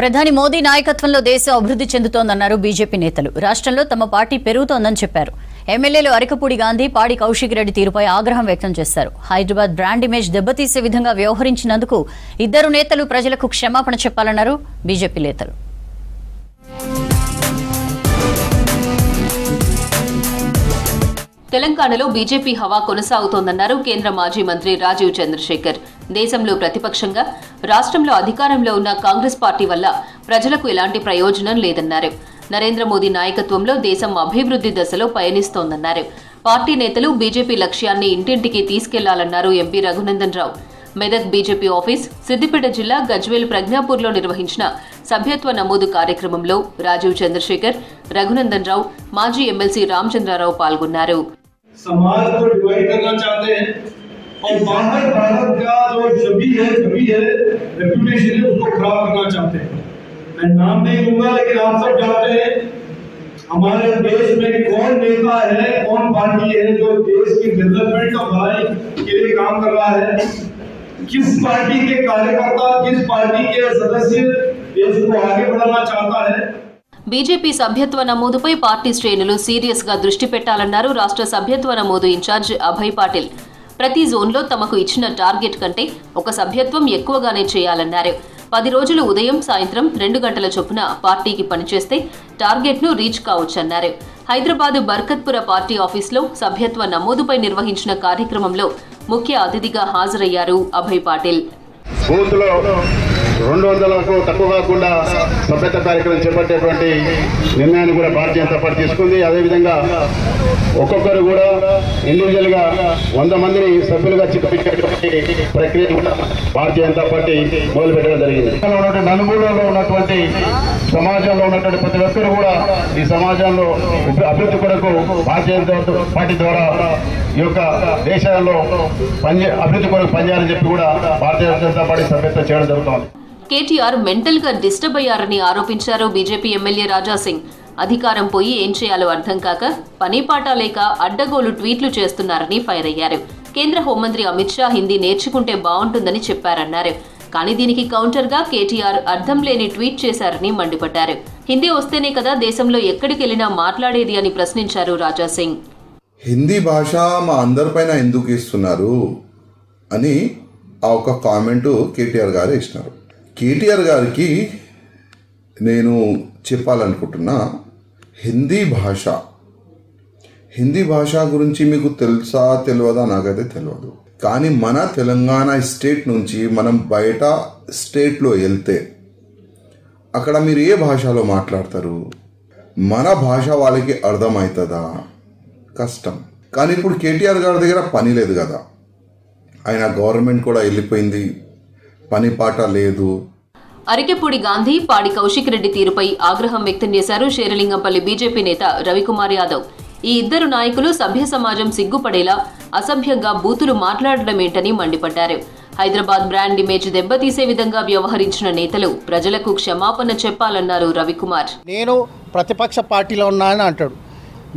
ప్రధాని మోదీ నాయకత్వంలో దేశం అభివృద్ధి చెందుతోందన్నారు బీజేపీ నేతలు. రాష్ట్రంలో తమ పార్టీ పెరుగుతోందని చెప్పారు. ఎమ్మెల్యేలు అరికపూడి గాంధీ, పాడి కౌశిక్ రెడ్డి తీరుపై ఆగ్రహం వ్యక్తం చేశారు. హైదరాబాద్ బ్రాండ్ ఇమేజ్ దెబ్బతీసే విధంగా వ్యవహరించినందుకు ఇద్దరు నేతలు ప్రజలకు క్షమాపణ చెప్పాలన్నారు బీజేపీ నేతలు. తెలంగాణలో బీజేపీ హవా కొనసాగుతోందన్నారు కేంద్ర మాజీ మంత్రి రాజీవ్ చంద్రశేఖర్. దేశంలో ప్రతిపక్షంగా, రాష్ట్రంలో అధికారంలో ఉన్న కాంగ్రెస్ పార్టీ వల్ల ప్రజలకు ఎలాంటి ప్రయోజనం లేదన్నారు. నరేంద్ర మోదీ నాయకత్వంలో దేశం అభివృద్ధి దశలో పయనిస్తోందన్నారు. పార్టీ నేతలు బీజేపీ లక్ష్యాన్ని ఇంటింటికి తీసుకెళ్లాలన్నారు MP Raghunandan Rao. Medak BJP office, Siddipet జిల్లా గజ్వేల్ ప్రజ్ఞాపూర్లో నిర్వహించిన సభ్యత్వ నమోదు కార్యక్రమంలో రాజీవ్ చంద్రశేఖర్, రఘునందన్ రావు, మాజీ ఎమ్మెల్సీ రామచంద్రారావు పాల్గొన్నారు. समाज को डिवाइड करना चाहते हैं और बाहर भारत का जो छवि है रेपुटेशन है उसको खराब करना चाहते हैं। मैं नाम नहीं लूंगा लेकिन आप सब जानते हैं हमारे देश में कौन नेता है, कौन पार्टी है जो देश की डेवलपमेंट और भलाई के लिए काम कर रहा है, किस पार्टी के कार्यकर्ता, किस पार्टी के सदस्य देश को आगे बढ़ाना चाहता है। బీజేపీ సభ్యత్వ నమోదుపై పార్టీ శ్రేణులు సీరియస్ గా దృష్టి పెట్టాలన్నారు రాష్ట్ర సభ్యత్వ నమోదు ఇన్ఛార్జ్ అభయ్ పాటిల్. ప్రతి జోన్లో తమకు ఇచ్చిన టార్గెట్ కంటే ఒక సభ్యత్వం ఎక్కువగానే చేయాలన్నారు. 10 రోజులు ఉదయం, సాయంత్రం 2 గంటల చొప్పున పార్టీకి పనిచేస్తే టార్గెట్ను రీచ్ కావచ్చన్నారు. హైదరాబాద్ బర్కత్పుర పార్టీ ఆఫీసులో సభ్యత్వ నమోదుపై నిర్వహించిన కార్యక్రమంలో ముఖ్య అతిథిగా హాజరయ్యారు అభయ్ పాటిల్. 200లకు తక్కువ కాకుండా సభ్యత కార్యక్రమం చేపట్టేటువంటి నిర్ణయాన్ని కూడా భారతీయ జనతా పార్టీ తీసుకుంది. అదేవిధంగా ఒక్కొక్కరు కూడా ఇండివిజువల్గా 100 మందిని సభ్యులుగా చేపట్టేటువంటి ప్రక్రియ కూడా భారతీయ జనతా పార్టీ మొదలుపెట్టడం జరిగింది. నలుమూలలో ఉన్నటువంటి సమాజంలో ఉన్నటువంటి ప్రతి ఒక్కరు కూడా ఈ సమాజంలో అభివృద్ధి కొరకు భారతీయ జనతా పార్టీ ద్వారా ఈ యొక్క దేశంలో అభివృద్ధి కొరకు పనిచేయాలని చెప్పి కూడా భారతీయ జనతా పార్టీ సభ్యత్వం చేయడం జరుగుతోంది. కేటీఆర్ మెంటల్ గా డిస్టర్బ్ అయ్యారని ఆరోపించారు బీజేపీ ఎమ్మెల్యే రాజాసింగ్. అధికారం పోయి ఏం చేయాలో అర్థం కాక పనిపాట లేక అడ్డగోలు ట్వీట్లు చేస్తున్నారని ఫైర్ అయ్యారు. కేంద్ర హోంమంత్రి అమిత్ షా హిందీ నేర్చుకుంటే బాగుంటుందని చెప్పారన్నారు. కానీ దీనికి కౌంటర్ గా కేటీఆర్ అర్థం లేని ట్వీట్ చేశారని మండిపడ్డారు. హిందీ వస్తేనే కదా దేశంలో ఎక్కడికెళ్లినా మాట్లాడేది అని ప్రశ్నించారు రాజాసింగ్. హిందీ భాష మా అందరిపైన ఎందుకు ఇస్తున్నారు అని ఆ ఒక కామెంటు కేటీఆర్ గారు ఇచ్చినారు. కేటీఆర్ గారికి నేను చెప్పాలనుకుంటున్నా, హిందీ భాష గురించి మీకు తెలుసా తెలియదా నాకైతే తెలియదు. కానీ మన తెలంగాణ స్టేట్ నుంచి మనం బయట స్టేట్లో వెళ్తే అక్కడ మీరు ఏ భాషలో మాట్లాడతారు? మన భాష వాళ్ళకి అర్థమవుతుందా? కష్టం. కానీ ఇప్పుడు కేటీఆర్ గారి దగ్గర పని లేదు కదా, ఆయన గవర్నమెంట్ కూడా వెళ్ళిపోయింది, పని పాట లేదు. అరికెపూడి గాంధీ, పాడి కౌశిక్ రెడ్డి తీరుపై ఆగ్రహం వ్యక్తం చేశారు శేరలింగంపల్లి బీజేపీ నేత రవికుమార్ యాదవ్. ఈ ఇద్దరు నాయకులు సభ్య సమాజం సిగ్గుపడేలా అసభ్యంగా బూతులు మాట్లాడడమేంటని మండిపడ్డారు. హైదరాబాద్ బ్రాండ్ ఇమేజ్ దెబ్బతీసే విధంగా వ్యవహరించిన నేతలు ప్రజలకు క్షమాపణ చెప్పాలన్నారు రవికుమార్. నేను ప్రతిపక్ష పార్టీలో ఉన్నానని అంటాడు.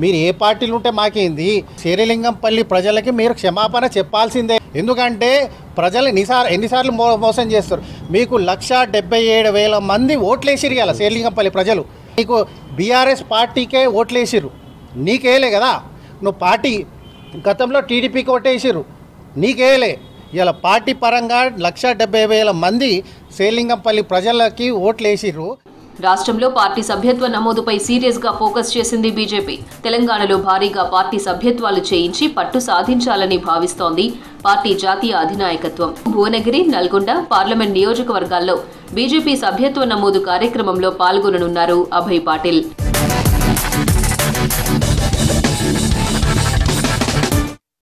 మీరు ఏ పార్టీలు ఉంటే మాకేంది? శేరలింగంపల్లి ప్రజలకి మీరు క్షమాపణ చెప్పాల్సిందే. ఎందుకంటే ప్రజలు ఎన్నిసార్లు మోసం చేస్తారు. మీకు 1,77,000 మంది ఓట్లేసిరు కదా శేరలింగంపల్లి ప్రజలు. నీకు బీఆర్ఎస్ పార్టీకే ఓట్లేసిరు, నీకేలే కదా. నువ్వు పార్టీ గతంలో టీడీపీకి ఓటేసిరు, నీకేలే. ఇలా పార్టీ పరంగా 1,70,000 మంది శేరలింగంపల్లి ప్రజలకి ఓట్లేసిరు. రాష్ట్రంలో పార్టీ సభ్యత్వ నమోదుపై సీరియస్ గా ఫోకస్ చేసింది బీజేపీ. తెలంగాణలో భారీగా పార్టీ సభ్యత్వాలు చేయించి పట్టు సాధించాలని భావిస్తోంది పార్టీ జాతీయ అధినాయకత్వం. భువనగిరి, నల్గొండ పార్లమెంట్ నియోజకవర్గాల్లో బీజేపీ సభ్యత్వ నమోదు కార్యక్రమంలో పాల్గొననున్నారు అభయ్ పాటిల్.